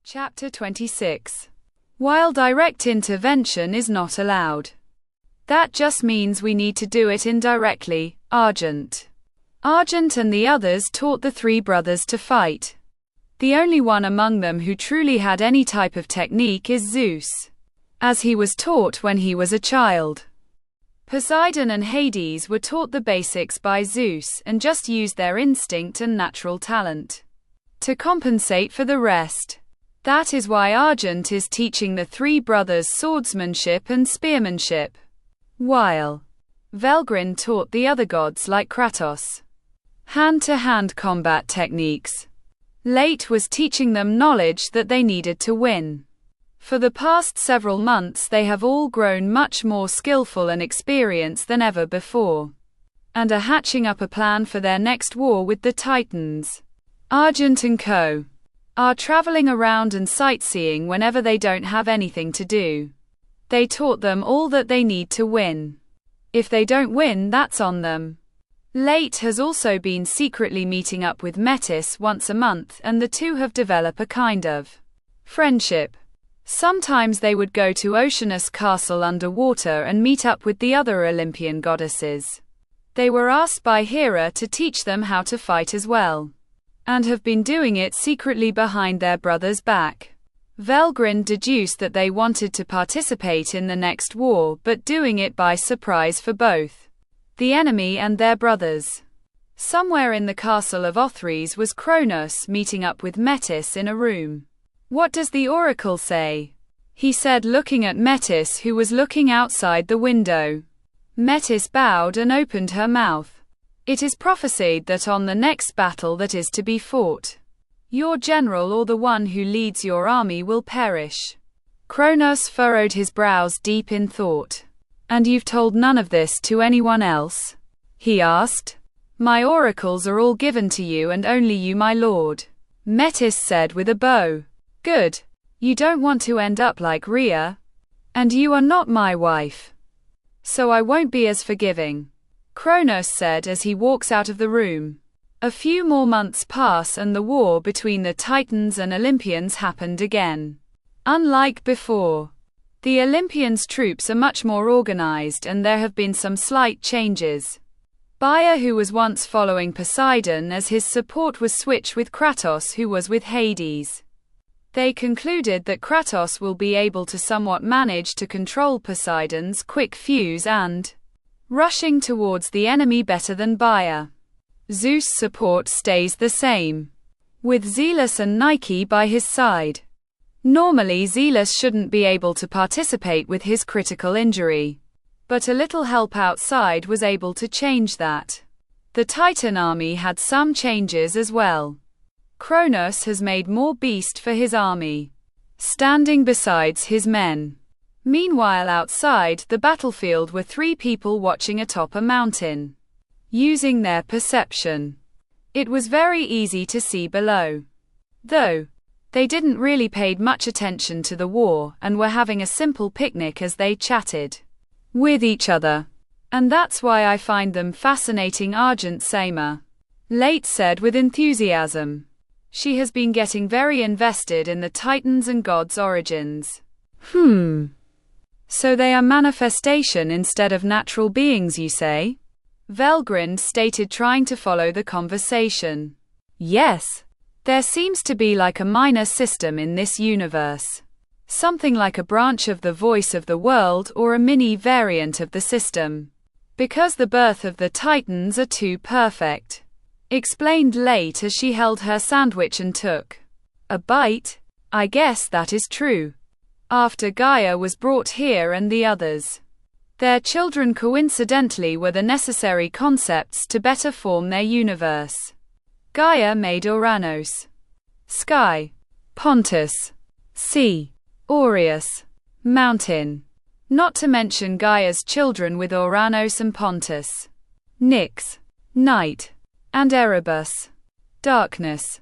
Chapter 26. While direct intervention is not allowed. That just means we need to do it indirectly. Argent and the others taught the three brothers to fight. The only one among them who truly had any type of technique is Zeus, as he was taught when he was a child. Poseidon and Hades were taught the basics by Zeus and just used their instinct and natural talent to compensate for the rest. That is why Argent is teaching the three brothers swordsmanship and spearmanship, while Velgrin taught the other gods like Kratos hand-to-hand combat techniques. Late was teaching them knowledge that they needed to win. For the past several months they have all grown much more skillful and experienced than ever before, and are hatching up a plan for their next war with the Titans. Argent and co. are traveling around and sightseeing whenever they don't have anything to do. They taught them all that they need to win. If they don't win, that's on them. Late has also been secretly meeting up with Metis once a month, and the two have developed a kind of friendship. Sometimes they would go to Oceanus Castle underwater and meet up with the other Olympian goddesses. They were asked by Hera to teach them how to fight as well, and have been doing it secretly behind their brother's back. Velgrin deduced that they wanted to participate in the next war, but doing it by surprise for both the enemy and their brothers. Somewhere in the castle of Othries was Kronos meeting up with Metis in a room. "What does the oracle say?" he said, looking at Metis, who was looking outside the window. Metis bowed and opened her mouth. "It is prophesied that on the next battle that is to be fought, your general or the one who leads your army will perish." Kronos furrowed his brows deep in thought. "And you've told none of this to anyone else?" he asked. "My oracles are all given to you and only you, my lord," Metis said with a bow. "Good. You don't want to end up like Rhea. And you are not my wife, so I won't be as forgiving," Kronos said as he walks out of the room. A few more months pass and the war between the Titans and Olympians happened again. Unlike before, the Olympians' troops are much more organized and there have been some slight changes. Gaia, who was once following Poseidon as his support, was switched with Kratos, who was with Hades. They concluded that Kratos will be able to somewhat manage to control Poseidon's quick fuse and rushing towards the enemy better than Gaia. Zeus' support stays the same, with Zeus and Nike by his side. Normally Zeus shouldn't be able to participate with his critical injury, but a little help outside was able to change that. The Titan army had some changes as well. Kronos has made more beast for his army, standing beside his men. Meanwhile outside the battlefield were three people watching atop a mountain. Using their perception, it was very easy to see below, though they didn't really pay much attention to the war and were having a simple picnic as they chatted with each other. "And that's why I find them fascinating," Argent Sama Late said with enthusiasm. She has been getting very invested in the Titans and gods' origins. So they are manifestation instead of natural beings, you say?" Velgrin stated, trying to follow the conversation. "Yes. There seems to be like a minor system in this universe. Something like a branch of the voice of the world or a mini variant of the system. Because the birth of the Titans are too perfect," explained Late as she held her sandwich and took a bite. "I guess that is true. After Gaia was brought here and the others, their children coincidentally were the necessary concepts to better form their universe. Gaia made Uranos, sky; Pontus, sea; Aureus, mountain. Not to mention Gaia's children with Uranos and Pontus, Nyx, night; and Erebus, darkness.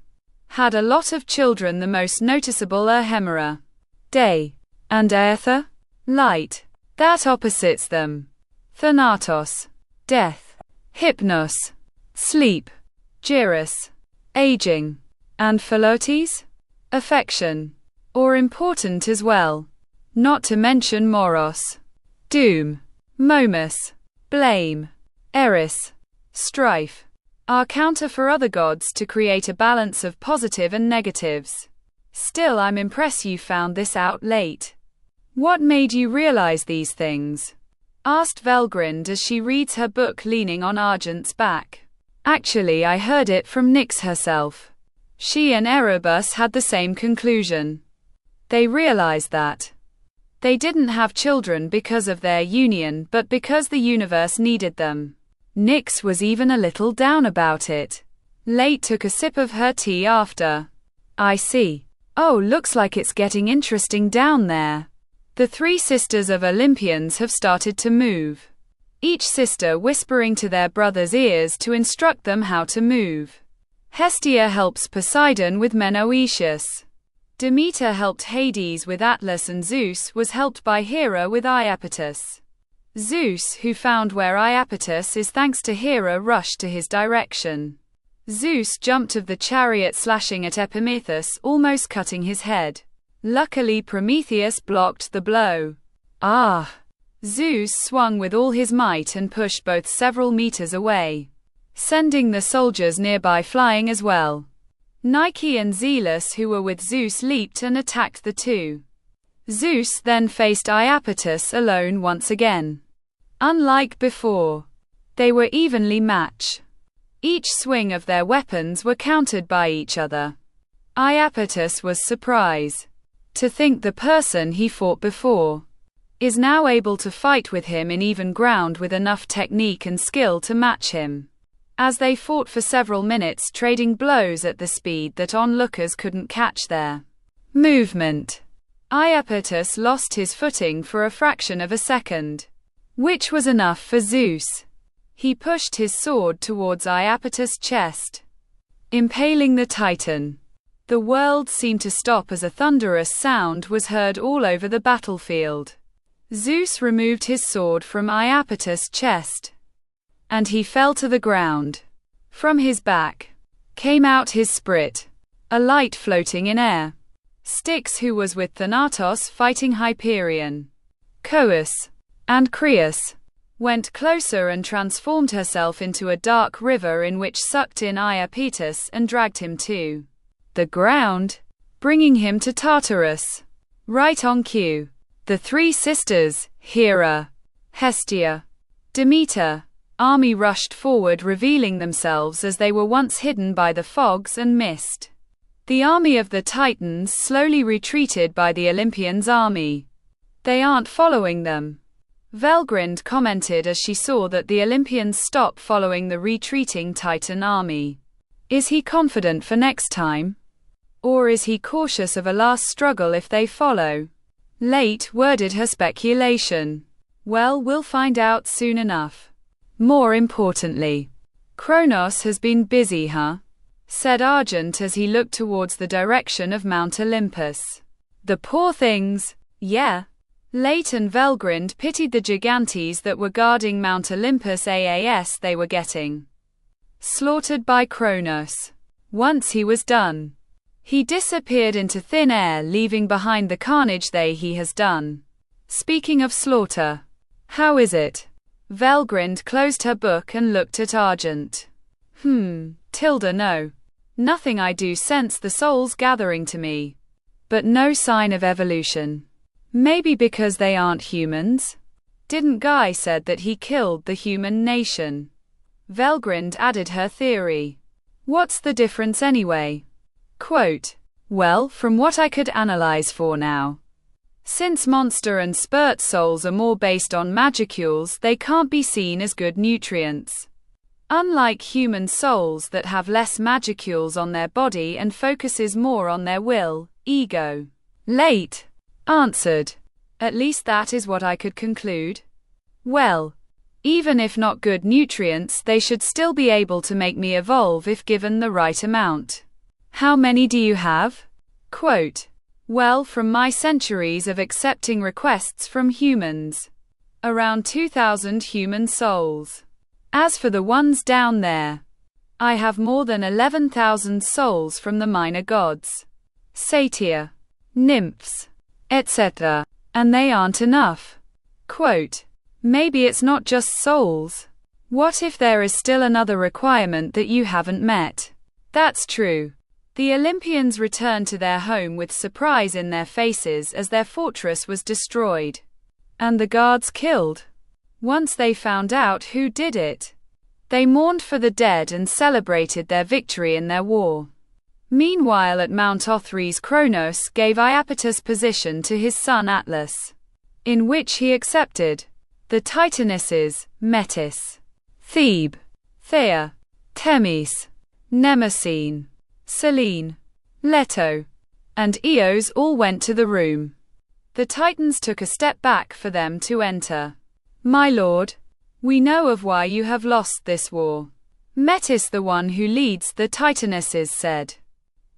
Had a lot of children, the most noticeable are Hemera, day; and Aether, light. That opposites them. Thanatos, death; Hypnos, sleep; Gyrus, aging; and Philotes, affection. or important as well. Not to mention Moros, doom, Momus, blame, Eris, strife, are counter for other gods to create a balance of positive and negatives. Still, I'm impressed you found this out late. What made you realize these things? Asked Velgrind as she reads her book leaning on Argent's back. Actually, I heard it from Nyx herself. She and Erebus had the same conclusion. They realized that they didn't have children because of their union, but because the universe needed them. Nyx was even a little down about it. Late took a sip of her tea after. I see. Oh, looks like it's getting interesting down there. The three sisters of Olympians have started to move. Each sister whispering to their brother's ears to instruct them how to move. Hestia helps Poseidon with Menoetius. Demeter helped Hades with Atlas, and Zeus was helped by Hera with Iapetus. Zeus, who found where Iapetus is thanks to Hera, rushed to his direction. Zeus jumped of the chariot, slashing at Epimetheus, almost cutting his head. Luckily, Prometheus blocked the blow. Zeus swung with all his might and pushed both several meters away, sending the soldiers nearby flying as well. Nike and Zealous, who were with Zeus, leaped and attacked the two. Zeus then faced Iapetus alone once again. Unlike before, they were evenly matched. Each swing of their weapons were countered by each other. Iapetus was surprised to think the person he fought before is now able to fight with him in even ground with enough technique and skill to match him. As they fought for several minutes, trading blows at the speed that onlookers couldn't catch their movement, Iapetus lost his footing for a fraction of a second, which was enough for Zeus. He pushed his sword towards Iapetus' chest, impaling the Titan. The world seemed to stop as a thunderous sound was heard all over the battlefield. Zeus removed his sword from Iapetus' chest, and he fell to the ground. From his back came out his sprit, a light floating in air. Styx, who was with Thanatos fighting Hyperion, Coeus, and Creus, went closer and transformed herself into a dark river in which sucked in Iapetus and dragged him to the ground, bringing him to Tartarus. Right on cue, the three sisters, Hera, Hestia, Demeter, army rushed forward, revealing themselves as they were once hidden by the fogs and mist. The army of the Titans slowly retreated by the Olympians' army. They aren't following them, Velgrind commented as she saw that the Olympians stopped following the retreating Titan army. Is he confident for next time? Or is he cautious of a last struggle if they follow? Late worded her speculation. Well, we'll find out soon enough. More importantly, Kronos has been busy, huh? Said Argent as he looked towards the direction of Mount Olympus. The poor things. Yeah. Late and Velgrind pitied the gigantes that were guarding Mount Olympus. They were getting slaughtered by Kronos. Once he was done, he disappeared into thin air, leaving behind the carnage he has done. Speaking of slaughter, how is it? Velgrind closed her book and looked at Argent. Tilda, no. Nothing. I do sense the souls gathering to me, but no sign of evolution. Maybe because they aren't humans? Didn't Guy said that he killed the human nation? Velgrind added her theory. What's the difference anyway? Quote, well, from what I could analyze for now, since monster and spurt souls are more based on magicules, they can't be seen as good nutrients. Unlike human souls that have less magicules on their body and focuses more on their will, ego. Late answered. At least that is what I could conclude. Well, even if not good nutrients, they should still be able to make me evolve if given the right amount. How many do you have? Quote, well, from my centuries of accepting requests from humans, around 2,000 human souls. As for the ones down there, I have more than 11,000 souls from the minor gods. Satyr. nymphs, etc. And they aren't enough. Quote, maybe it's not just souls. What if there is still another requirement that you haven't met? That's true. The Olympians returned to their home with surprise in their faces as their fortress was destroyed. And the guards killed. Once they found out who did it, they mourned for the dead and celebrated their victory in their war. Meanwhile at Mount Othrys, Kronos gave Iapetus position to his son Atlas, in which he accepted the Titanesses, Metis, Thebe, Thea, Themis, Mnemosyne, Selene, Leto, and Eos all went to the room. The Titans took a step back for them to enter. My lord, we know of why you have lost this war. Metis, the one who leads the Titanesses, said.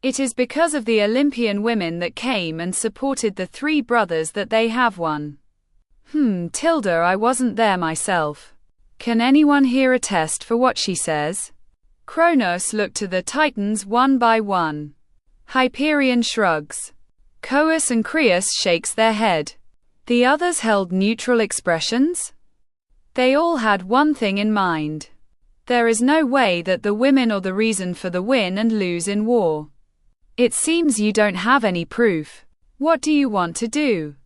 It is because of the Olympian women that came and supported the three brothers that they have won. Tilda, I wasn't there myself. Can anyone here attest for what she says? Kronos looked to the Titans one by one. Hyperion shrugs. Coeus and Creus shakes their head. The others held neutral expressions. They all had one thing in mind. There is no way that the women are the reason for the win and lose in war. It seems you don't have any proof. What do you want to do?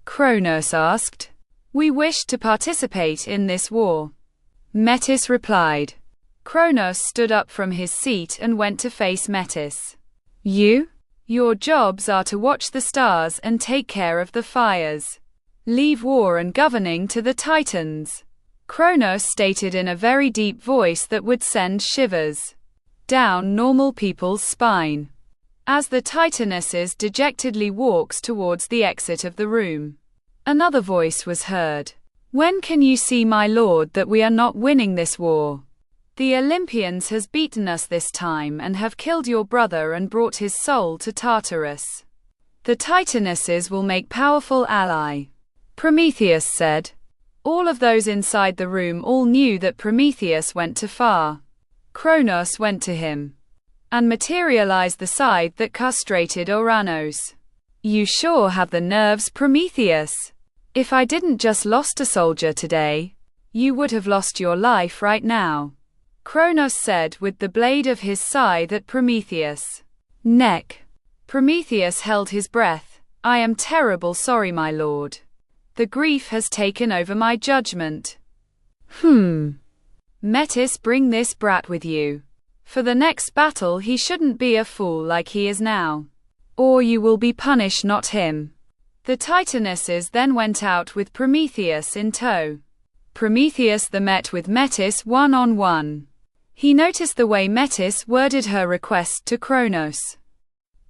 Kronos asked. We wish to participate in this war. Metis replied. Kronos stood up from his seat and went to face Metis. Your jobs are to watch the stars and take care of the fires. Leave war and governing to the Titans. Kronos stated in a very deep voice that would send shivers down normal people's spine. As the Titanesses dejectedly walks towards the exit of the room, another voice was heard. When can you see, my lord, that we are not winning this war? The Olympians has beaten us this time and have killed your brother and brought his soul to Tartarus. The Titanesses will make powerful ally. Prometheus said. All of those inside the room all knew that Prometheus went too far. Kronos went to him and materialized the scythe that castrated Oranos. You sure have the nerves, Prometheus. If I didn't just lost a soldier today, you would have lost your life right now. Kronos said with the blade of his scythe at Prometheus' neck. Prometheus held his breath. I am terrible sorry, my lord. The grief has taken over my judgment. Metis, bring this brat with you. For the next battle he shouldn't be a fool like he is now. Or you will be punished, not him. The Titanesses then went out with Prometheus in tow. Prometheus then met with Metis one-on-one. He noticed the way Metis worded her request to Kronos.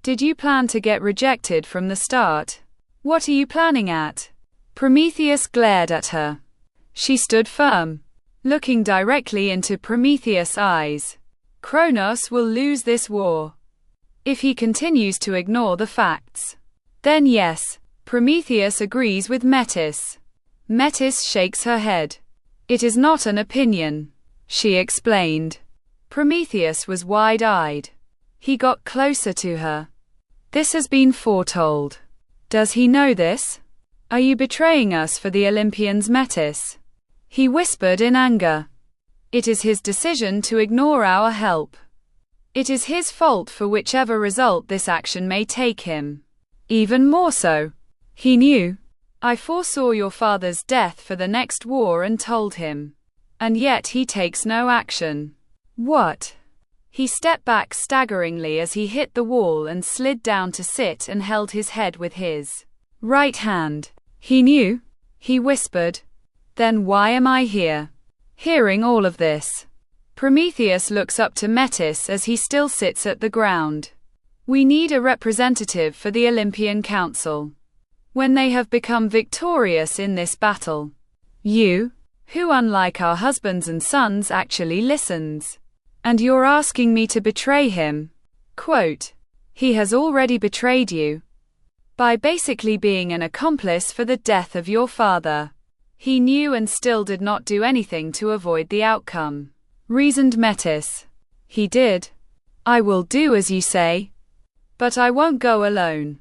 Did you plan to get rejected from the start? What are you planning at? Prometheus glared at her. She stood firm, looking directly into Prometheus' eyes. Kronos will lose this war. If he continues to ignore the facts, then yes, Prometheus agrees with Metis. Metis shakes her head. It is not an opinion, she explained. Prometheus was wide-eyed. He got closer to her. This has been foretold. Does he know this? Are you betraying us for the Olympians, Metis? He whispered in anger. It is his decision to ignore our help. It is his fault for whichever result this action may take him. Even more so. He knew. I foresaw your father's death for the next war and told him. And yet he takes no action. What? He stepped back staggeringly as he hit the wall and slid down to sit and held his head with his right hand. He knew, he whispered. Then why am I here? Hearing all of this, Prometheus looks up to Metis as he still sits at the ground. We need a representative for the Olympian Council. When they have become victorious in this battle. You, who unlike our husbands and sons actually listens. And you're asking me to betray him? Quote, he has already betrayed you. By basically being an accomplice for the death of your father. He knew and still did not do anything to avoid the outcome. Reasoned Metis. He did. I will do as you say. But I won't go alone.